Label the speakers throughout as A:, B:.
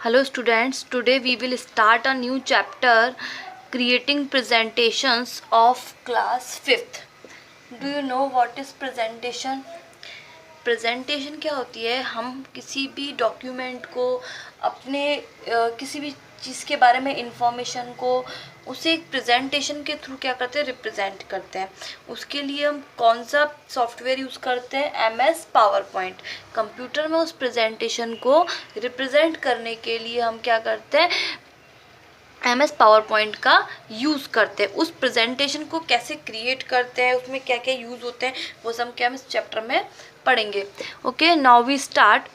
A: Hello students, today we will start a new chapter creating presentations of class 5th. Do you know what is presentation? Presentation क्या होती है? हम किसी भी document को अपने किसी भी चीज़ के बारे में इंफॉर्मेशन को उसे एक प्रेजेंटेशन के थ्रू क्या करते हैं, रिप्रेजेंट करते हैं। उसके लिए हम कौन सा सॉफ्टवेयर यूज़ करते हैं? MS power point. कंप्यूटर में उस प्रेजेंटेशन को रिप्रेजेंट करने के लिए हम क्या करते हैं? MS पावर पॉइंट का यूज़ करते हैं। उस प्रेजेंटेशन को कैसे क्रिएट करते हैं, उसमें क्या क्या यूज़ होते हैं, वो सब क्या हम इस चैप्टर में पढ़ेंगे। Okay, now we start.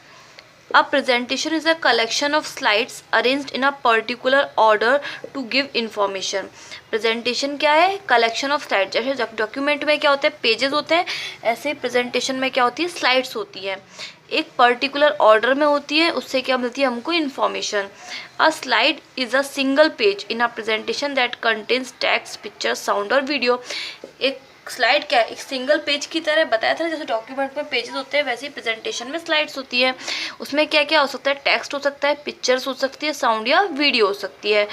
A: A presentation is a collection of slides arranged in a particular order to give information. Presentation क्या है? Collection of slide. जैसे डॉक्यूमेंट में क्या होता है, पेजेस होते हैं, ऐसे प्रेजेंटेशन में क्या होती है, स्लाइड्स होती हैं, एक पर्टिकुलर ऑर्डर में होती है। उससे क्या मिलती है हमको, information. A slide is a single page in a presentation that contains text, picture, sound और वीडियो। एक स्लाइड क्या है? एक सिंगल पेज की तरह बताया था, जैसे डॉक्यूमेंट में पेजेस होते हैं वैसे ही प्रेजेंटेशन में स्लाइड्स होती है। उसमें क्या क्या हो सकता है? टेक्स्ट हो सकता है, पिक्चर्स हो सकती है, साउंड या वीडियो हो सकती है।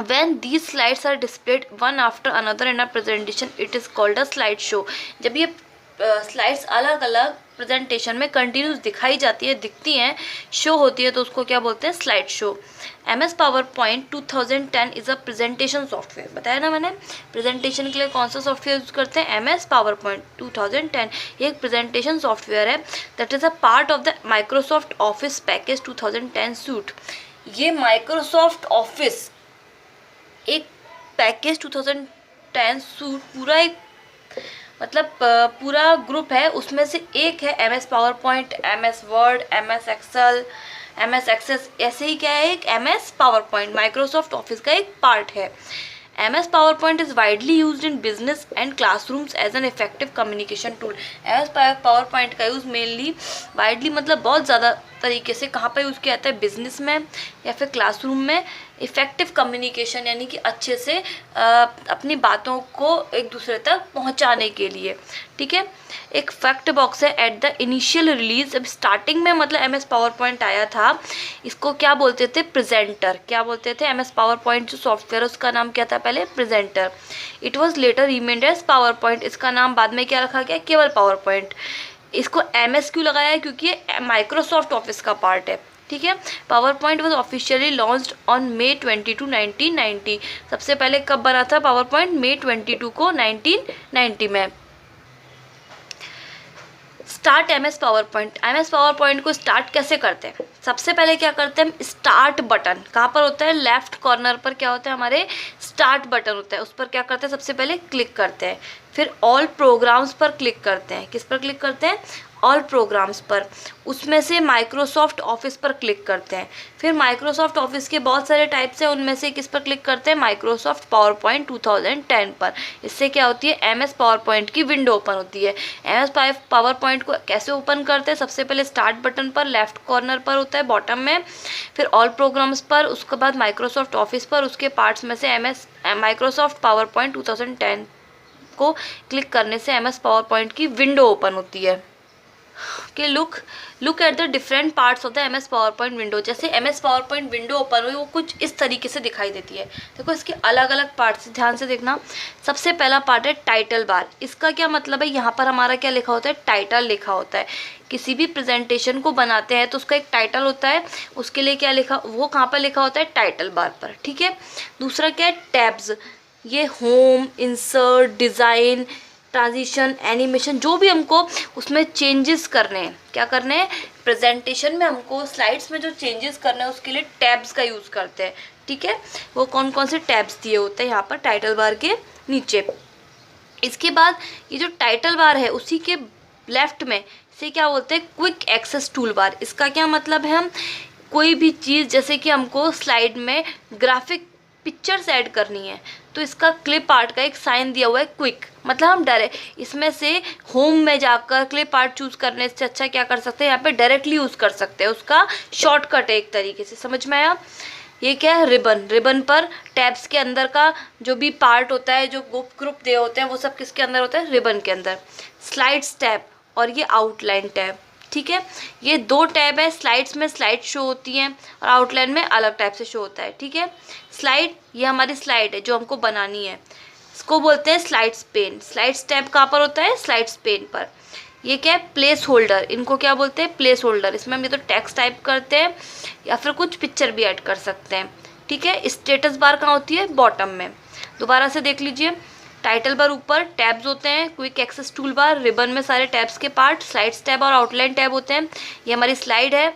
A: When these slides are displayed one after another in a presentation, it is called a slide show. जब ये स्लाइड्स अलग अलग प्रेजेंटेशन में कंटिन्यूस दिखाई जाती है, दिखती हैं, शो होती है, तो उसको क्या बोलते हैं? Slide show. MS power point 2010 is a presentation software. बताया ना मैंने, प्रेजेंटेशन के लिए कौन सा सॉफ्टवेयर यूज़ करते हैं? MS power point 2010। ये एक प्रेजेंटेशन सॉफ्टवेयर है, that is a part of the Microsoft office package 2010 suit. ये माइक्रोसॉफ्ट ऑफिस एक पैकेज 2010 सूट पूरा एक मतलब पूरा ग्रुप है, उसमें से एक है MS PowerPoint, MS Word, MS Excel, MS Access, ऐसे ही क्या है, एक MS PowerPoint Microsoft Office का एक पार्ट है। MS PowerPoint is widely used in business and classrooms as an effective communication tool. MS PowerPoint का use mainly, widely मतलब बहुत ज़्यादा तरीके से कहाँ पर यूज़ किया जाता है? बिजनेस में या फिर क्लासरूम में। इफ़ेक्टिव कम्युनिकेशन यानी कि अच्छे से अपनी बातों को एक दूसरे तक पहुंचाने के लिए। ठीक है, एक फैक्ट बॉक्स है। एट द इनिशियल रिलीज, अब स्टार्टिंग में मतलब MS पावर पॉइंट आया था, इसको क्या बोलते थे? प्रेजेंटर। क्या बोलते थे? MS पावर पॉइंट जो सॉफ्टवेयर उसका नाम क्या था पहले? Presenter. It was later renamed as PowerPoint. इसका नाम बाद में क्या रखा गया? केवल पावर पॉइंट। इसको MS क्यों लगाया है? क्योंकि ये माइक्रोसॉफ्ट ऑफिस का पार्ट है। ठीक है, power point was officially launched on May 22, 1990। सबसे पहले कब बना था पावर पॉइंट? May 22 को 1990 में। Start MS PowerPoint. MS power point को स्टार्ट कैसे करते हैं? सबसे पहले क्या करते हैं हम? स्टार्ट बटन कहाँ पर होता है? लेफ्ट कॉर्नर पर क्या होता है? हमारे स्टार्ट बटन होता है, उस पर क्या करते हैं? सबसे पहले क्लिक करते हैं, फिर ऑल प्रोग्राम्स पर क्लिक करते हैं। किस पर क्लिक करते हैं? ऑल प्रोग्राम्स पर। उसमें से माइक्रोसॉफ्ट ऑफिस पर क्लिक करते हैं। फिर माइक्रोसॉफ्ट ऑफिस के बहुत सारे टाइप्स हैं, उनमें से किस पर क्लिक करते हैं? माइक्रोसॉफ्ट पावर पॉइंट 2010 पर। इससे क्या होती है? MS पावर पॉइंट की विंडो ओपन होती है। MS पावर पॉइंट को कैसे ओपन करते हैं? सबसे पहले स्टार्ट बटन पर लेफ्ट कॉर्नर पर होता है बॉटम में, फिर ऑल प्रोग्राम्स पर, उसके बाद माइक्रोसॉफ्ट ऑफिस पर, उसके पार्ट्स में से माइक्रोसॉफ्ट पावर पॉइंट 2010 को क्लिक करने से MS पावर पॉइंट की विंडो ओपन होती है। कि look at the different parts of the MS power point window. जैसे MS power point window open हुई, वो कुछ इस तरीके से दिखाई देती है। देखो इसके अलग अलग पार्ट्स, ध्यान से देखना। सबसे पहला पार्ट है टाइटल बार। इसका क्या मतलब है? यहाँ पर हमारा क्या लिखा होता है? टाइटल लिखा होता है। किसी भी प्रेजेंटेशन को बनाते हैं तो उसका एक टाइटल होता है, उसके लिए क्या लिखा, वो कहाँ पर लिखा होता है? टाइटल बार पर। ठीक है, दूसरा क्या है? टैब्स। ये home, insert, design, transition, animation, जो भी हमको उसमें चेंजेस करने हैं, क्या करने हैं? प्रेजेंटेशन में हमको स्लाइड्स में जो चेंजेस करने हैं उसके लिए टैब्स का यूज़ करते हैं। ठीक है, वो कौन कौन से टैब्स दिए होते हैं यहाँ पर टाइटल बार के नीचे। इसके बाद ये जो टाइटल बार है उसी के लेफ्ट में से क्या बोलते हैं? Quick access toolbar. इसका क्या मतलब है? हम कोई भी चीज़, जैसे कि हमको स्लाइड में ग्राफिक पिक्चर्स ऐड करनी है तो इसका क्लिप आर्ट का एक साइन दिया हुआ है क्विक, मतलब हम डायरेक्ट इसमें से होम में जाकर क्लिप आर्ट चूज़ करने से अच्छा क्या कर सकते हैं? यहाँ पे डायरेक्टली यूज़ कर सकते हैं, उसका शॉर्टकट है एक तरीके से। समझ में आया? ये क्या है? रिबन। रिबन पर टैब्स के अंदर का जो भी पार्ट होता है, जो ग्रुप दिए होते हैं, वो सब किसके अंदर होता है? रिबन के अंदर। स्लाइड्स टैब और ये आउटलाइन टैब। ठीक है। ये 2 टैब है, स्लाइड्स में स्लाइड शो होती हैं और आउटलाइन में अलग टाइप से शो होता है, ठीक है। स्लाइड, ये हमारी स्लाइड है जो हमको बनानी है, इसको बोलते हैं स्लाइड्स पेन। स्लाइड्स टैब कहाँ पर होता है? स्लाइड्स पेन पर। ये क्या है? प्लेस होल्डर, इनको क्या बोलते हैं? Place holder. इसमें हम ये तो टेक्स्ट टाइप करते हैं या फिर कुछ पिक्चर भी ऐड कर सकते हैं, ठीक है। स्टेटस बार कहाँ होती है? बॉटम में। दोबारा से देख लीजिए, टाइटल बार ऊपर, टैब्स होते हैं, quick access toolbar, ribbon में सारे टैब्स के पार्ट, स्लाइड्स टैब और आउटलाइन टैब होते हैं। ये हमारी स्लाइड है,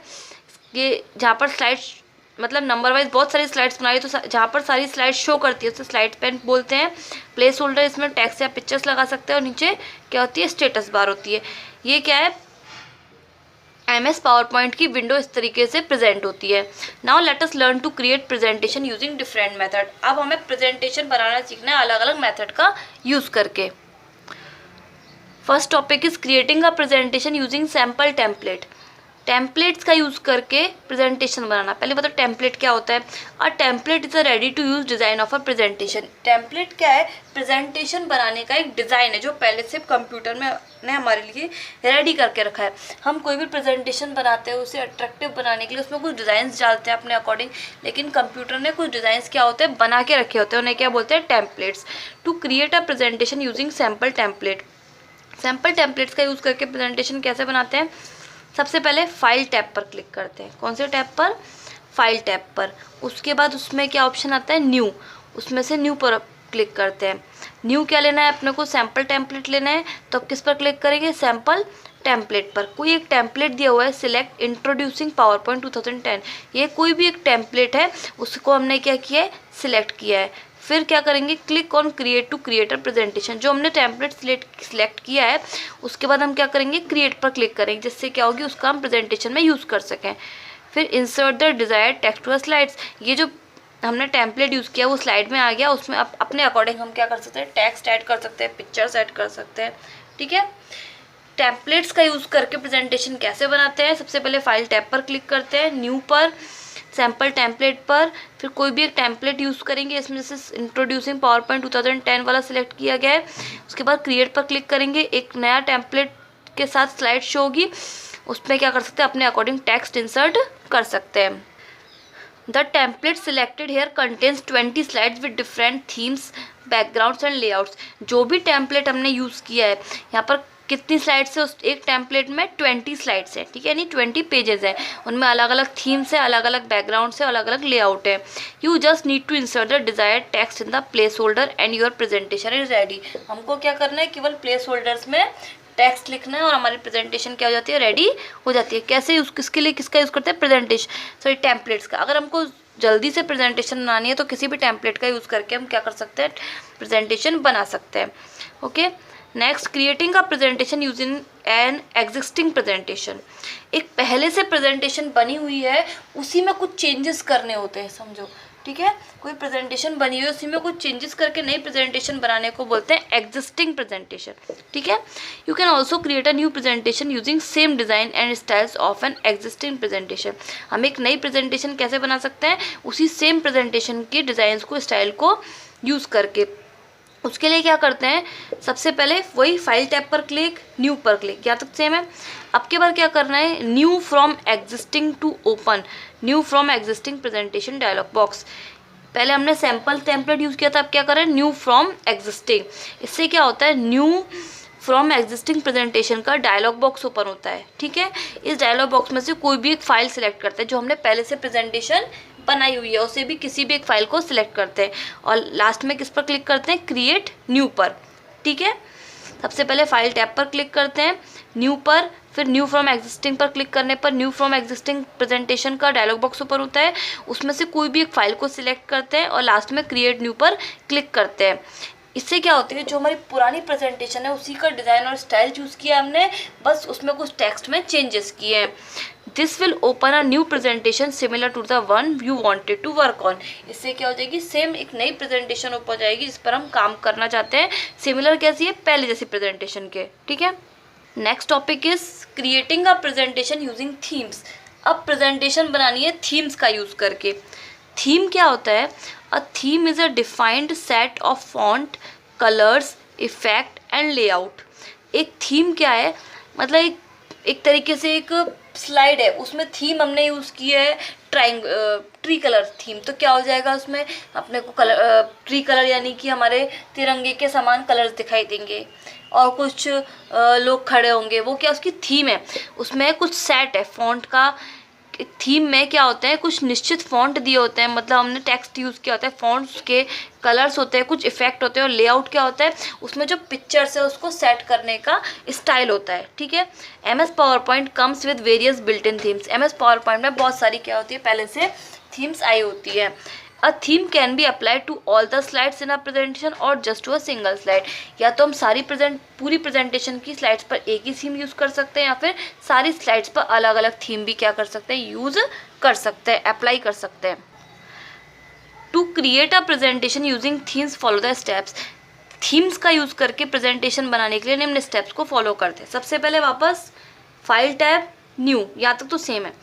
A: ये जहाँ पर स्लाइड्स मतलब नंबर वाइज बहुत सारी स्लाइड्स बनाई, तो जहाँ पर सारी स्लाइड्स शो करती है उसे स्लाइड पेन बोलते हैं। प्लेस होल्डर, इसमें टेक्स्ट या पिक्चर्स लगा सकते हैं और नीचे क्या होती है? स्टेटस बार होती है। ये क्या है? MS पावर पॉइंट की विंडो इस तरीके से प्रेजेंट होती है। Now let us learn to create presentation using different method. अब हमें प्रेजेंटेशन बनाना सीखना है अलग अलग मेथड का यूज़ करके। First topic is creating a presentation using sample template. Templates का यूज़ करके प्रेजेंटेशन बनाना। पहले बताओ टेम्पलेट क्या होता है? A template is a ready to use design of a presentation. Template क्या है? प्रेजेंटेशन बनाने का एक डिज़ाइन है जो पहले से कंप्यूटर में ने हमारे लिए रेडी करके रखा है। हम कोई भी प्रेजेंटेशन बनाते हैं उसे अट्रैक्टिव बनाने के लिए उसमें कुछ डिज़ाइंस डालते हैं अपने अकॉर्डिंग, लेकिन कंप्यूटर ने कुछ डिज़ाइंस क्या होते हैं? बना के रखे होते हैं, उन्हें क्या बोलते हैं? Templates. To create a presentation using sample template. Sample templates का यूज़ करके प्रेजेंटेशन कैसे बनाते हैं? सबसे पहले फाइल टैब पर क्लिक करते हैं। कौन से टैब पर? फाइल टैब पर। उसके बाद उसमें क्या ऑप्शन आता है? न्यू। उसमें से न्यू पर क्लिक करते हैं। न्यू क्या लेना है अपने को? सैम्पल टेम्पलेट लेना है, तो किस पर क्लिक करेंगे? सैम्पल टेम्पलेट पर। कोई एक टेम्पलेट दिया हुआ है, सिलेक्ट इंट्रोड्यूसिंग पावर पॉइंट 2010। ये कोई भी एक टेम्पलेट है, उसको हमने क्या किया है? सिलेक्ट किया है। फिर क्या करेंगे? Click on create to create a presentation. जो हमने टेम्पलेट सिलेक्ट किया है उसके बाद हम क्या करेंगे? क्रिएट पर क्लिक करेंगे, जिससे क्या होगी? उसका हम प्रेजेंटेशन में यूज़ कर सकें। फिर insert the desired text to slides. ये जो हमने टेम्पलेट यूज़ किया वो स्लाइड में आ गया, उसमें अपने अकॉर्डिंग हम क्या कर सकते हैं? टेक्स्ट ऐड कर सकते हैं, पिक्चर्स ऐड कर सकते हैं, ठीक है। टेम्पलेट्स का यूज़ करके प्रेजेंटेशन कैसे बनाते हैं? सबसे पहले फाइल टैब पर क्लिक करते हैं, न्यू पर, सैम्पल टेम्पलेट पर, फिर कोई भी एक टेम्पलेट यूज़ करेंगे। इसमें जैसे इंट्रोड्यूसिंग पावर पॉइंट 2010 वाला सिलेक्ट किया गया है। उसके बाद क्रिएट पर क्लिक करेंगे, एक नया टेम्पलेट के साथ स्लाइड शो होगी, उसमें क्या कर सकते हैं? अपने अकॉर्डिंग टेक्स्ट इंसर्ट कर सकते हैं। The template selected here contains 20 slides with different themes, backgrounds and layouts. जो भी टेम्पलेट हमने यूज़ किया है, यहाँ पर कितनी स्लाइड्स है? उस एक टेम्पलेट में 20 स्लाइड्स हैं, ठीक है, यानी 20 पेजेस हैं। उनमें अलग अलग थीम्स है, अलग अलग बैकग्राउंड्स है, अलग अलग लेआउट है। You just need to insert the desired text in the placeholder and your presentation is ready. हमको क्या करना है? केवल प्लेस होल्डर्स में टेक्स्ट लिखना है और हमारी प्रेजेंटेशन क्या हो जाती है? रेडी हो जाती है। कैसे यूज़, किसके लिए किसका यूज़ करते हैं? प्रेजेंटेशन टेम्पलेट्स का। अगर हमको जल्दी से प्रेजेंटेशन बनानी है तो किसी भी टेम्पलेट का यूज़ करके हम क्या कर सकते हैं? प्रेजेंटेशन बना सकते हैं। Okay, next, creating a presentation using an existing presentation. एक पहले से प्रेजेंटेशन बनी हुई है, उसी में कुछ चेंजेस करने होते हैं, समझो, ठीक है। कोई प्रेजेंटेशन बनी हुई है, उसी में कुछ चेंजेस करके नई प्रेजेंटेशन बनाने को बोलते हैं एग्जिस्टिंग प्रेजेंटेशन, ठीक है। You can also create a new presentation using same design and styles of an existing presentation. हम एक नई प्रेजेंटेशन कैसे बना सकते हैं? उसी सेम प्रेजेंटेशन के डिज़ाइंस को, स्टाइल को यूज़ करके। उसके लिए क्या करते हैं? सबसे पहले वही फाइल टैब पर क्लिक, न्यू पर क्लिक, यहाँ तक सेम है। अब के बार क्या करना है? New from existing to open, new from existing presentation dialog box. पहले हमने सैम्पल टेम्पलेट यूज़ किया था, अब क्या करें? New from existing. इससे क्या होता है? न्यू फ्रॉम एग्जिस्टिंग प्रेजेंटेशन का डायलॉग बॉक्स ओपन होता है, ठीक है। इस डायलॉग बॉक्स में से कोई भी एक फाइल सिलेक्ट करते हैं जो हमने पहले से प्रेजेंटेशन बनाई हुई है, उसे भी किसी भी एक फाइल को सिलेक्ट करते हैं और लास्ट में किस पर क्लिक करते हैं? क्रिएट न्यू पर, ठीक है। सबसे पहले फाइल टैब पर क्लिक करते हैं, न्यू पर, फिर न्यू फ्रॉम एग्जिस्टिंग पर क्लिक करने पर न्यू फ्रॉम एग्जिस्टिंग प्रेजेंटेशन का डायलॉग बॉक्स ऊपर होता है, उसमें से कोई भी एक फाइल को सिलेक्ट करते हैं और लास्ट में क्रिएट न्यू पर क्लिक करते हैं। इससे क्या होती है? जो हमारी पुरानी प्रेजेंटेशन है उसी का डिज़ाइन और स्टाइल चूज़ किया हमने, बस उसमें कुछ टेक्स्ट में चेंजेस किए हैं। This will open a new presentation similar to the one you wanted to work on. इससे क्या हो जाएगी? सेम एक नई प्रेजेंटेशन ओपन जाएगी जिस पर हम काम करना चाहते हैं। सिमिलर कैसी है? पहले जैसी प्रेजेंटेशन के, ठीक है। Next topic is creating a presentation using themes. अब प्रेजेंटेशन बनानी है थीम्स का यूज़ करके। थीम क्या होता है? A theme is a defined set of font, colours, effect and layout. एक थीम क्या है? मतलब एक एक तरीके से एक स्लाइड है, उसमें थीम हमने यूज़ की है ट्री कलर थीम। तो क्या हो जाएगा उसमें अपने को कलर ट्री कलर यानी कि हमारे तिरंगे के समान कलर्स दिखाई देंगे और कुछ लोग खड़े होंगे, वो क्या उसकी थीम है। उसमें कुछ सेट है फॉन्ट का। थीम में क्या होता है, कुछ निश्चित फॉन्ट दिए होते हैं, मतलब हमने टेक्स्ट यूज़ किया होता है, फॉन्ट्स के कलर्स होते हैं, कुछ इफेक्ट होते हैं, और लेआउट क्या होता है, उसमें जो पिक्चर्स है उसको सेट करने का स्टाइल होता है। ठीक है। MS power point comes with various built in themes. MS power point में बहुत सारी क्या होती है, पहले से थीम्स आई होती है। A theme can be apply to all the slides in a presentation और just to a single slide. या तो हम पूरी प्रेजेंटेशन की स्लाइड्स पर एक ही थीम यूज़ कर सकते हैं, या फिर सारी स्लाइड्स पर अलग अलग थीम भी क्या कर सकते हैं, यूज़ कर सकते हैं, अप्लाई कर सकते हैं। To create a presentation using themes follow the steps. Themes का यूज़ करके प्रेजेंटेशन बनाने के लिए निम्न स्टेप्स को फॉलो करते हैं। सबसे पहले वापस फाइल टैब, न्यू, यहाँ तक तो सेम है।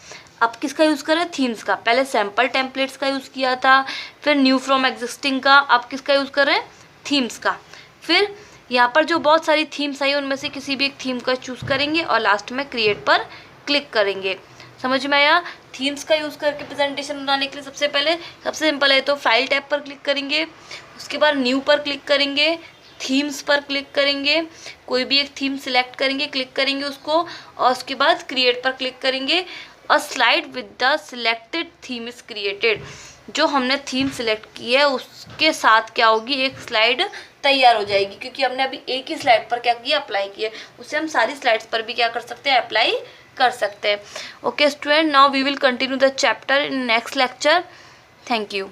A: अब किसका यूज़ करें, थीम्स का। पहले सैम्पल टेम्पलेट्स का यूज़ किया था, फिर न्यू फ्रॉम एग्जिस्टिंग का, अब किसका यूज़ करें, थीम्स का। फिर यहाँ पर जो बहुत सारी थीम्स आई उनमें से किसी भी एक थीम का चूज़ करेंगे और लास्ट में क्रिएट पर क्लिक करेंगे। समझ में आया। थीम्स का यूज़ करके प्रेजेंटेशन बनाने के लिए सबसे पहले सबसे सिंपल है, तो फाइल टैब पर क्लिक करेंगे, उसके बाद न्यू पर क्लिक करेंगे, थीम्स पर क्लिक करेंगे, कोई भी एक थीम सिलेक्ट करेंगे, क्लिक करेंगे उसको, और उसके बाद क्रिएट पर क्लिक करेंगे। अ slide with the selected theme is created. जो हमने थीम सिलेक्ट की है उसके साथ क्या होगी, एक स्लाइड तैयार हो जाएगी, क्योंकि हमने अभी एक ही स्लाइड पर क्या किया, अप्लाई किया। उसे हम सारी स्लाइड्स पर भी क्या कर सकते हैं, अप्लाई कर सकते हैं। Okay student, now we will continue the chapter in next lecture. Thank you.